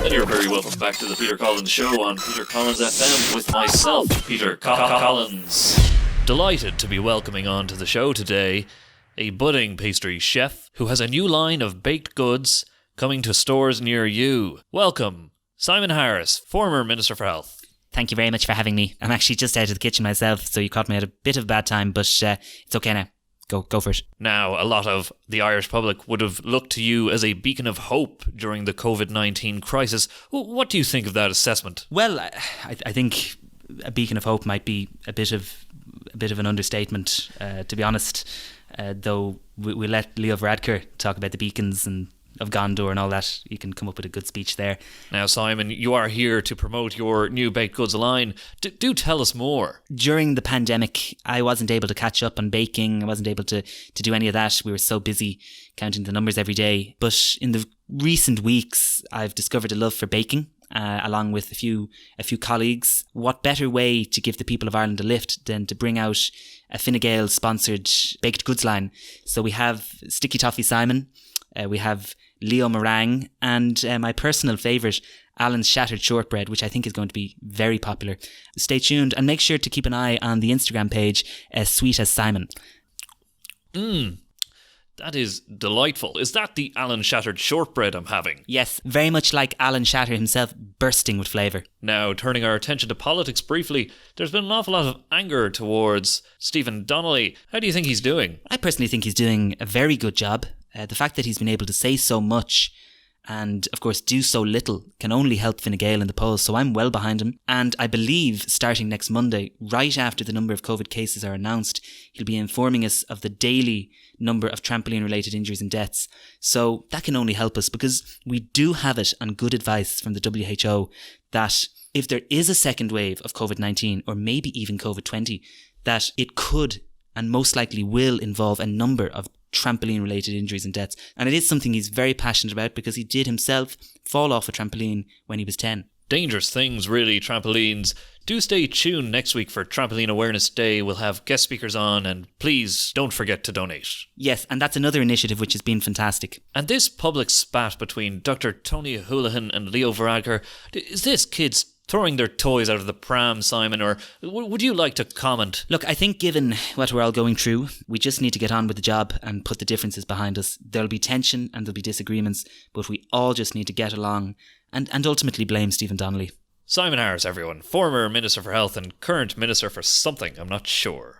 And you're very welcome back to the Peter Collins Show on Peter Collins FM with myself, Peter Collins. Delighted to be welcoming onto the show today a budding pastry chef who has a new line of baked goods coming to stores near you. Welcome, Simon Harris, former Minister for Health. Thank you very much for having me. I'm actually just out of the kitchen myself, so you caught me at a bit of a bad time, but it's okay now. Go for it. Now, a lot of the Irish public would have looked to you as a beacon of hope during the COVID-19 crisis. What do you think of that assessment? Well, I think a beacon of hope might be a bit of an understatement, to be honest. Though we let Leo Varadkar talk about the beacons and of Gondor and all that. You can come up with a good speech there. Now, Simon, you are here to promote your new baked goods line. Do tell us more. During the pandemic, I wasn't able to catch up on baking. I wasn't able to do any of that. We were so busy counting the numbers every day. But in the recent weeks, I've discovered a love for baking. Along with a few colleagues. What better way to give the people of Ireland a lift than to bring out a Fine Gael sponsored baked goods line? So we have Sticky Toffee Simon, we have Leo Meringue, and my personal favourite, Alan's Shattered Shortbread, which I think is going to be very popular. Stay tuned and make sure to keep an eye on the Instagram page, Sweet as Simon. That is delightful. Is that the Alan Shattered Shortbread I'm having? Yes, very much like Alan Shatter himself, bursting with flavour. Now, turning our attention to politics briefly, there's been an awful lot of anger towards Stephen Donnelly. How do you think he's doing? I personally think he's doing a very good job. The fact that he's been able to say so much and, of course, do so little can only help Fine Gael in the polls, so I'm well behind him. And I believe, starting next Monday, right after the number of COVID cases are announced, he'll be informing us of the daily number of trampoline-related injuries and deaths. So that can only help us, because we do have it on good advice from the WHO that if there is a second wave of COVID-19, or maybe even COVID-20, that it could and most likely will involve a number of trampoline-related injuries and deaths. And it is something he's very passionate about, because he did himself fall off a trampoline when he was 10. Dangerous things, really, trampolines. Do stay tuned next week for Trampoline Awareness Day. We'll have guest speakers on, and please don't forget to donate. Yes, and that's another initiative which has been fantastic. And this public spat between Dr. Tony Houlihan and Leo Varadkar, is this kids throwing their toys out of the pram, Simon, or would you like to comment? Look, I think given what we're all going through, we just need to get on with the job and put the differences behind us. There'll be tension and there'll be disagreements, but we all just need to get along and ultimately blame Stephen Donnelly. Simon Harris, everyone, former Minister for Health and current Minister for something, I'm not sure.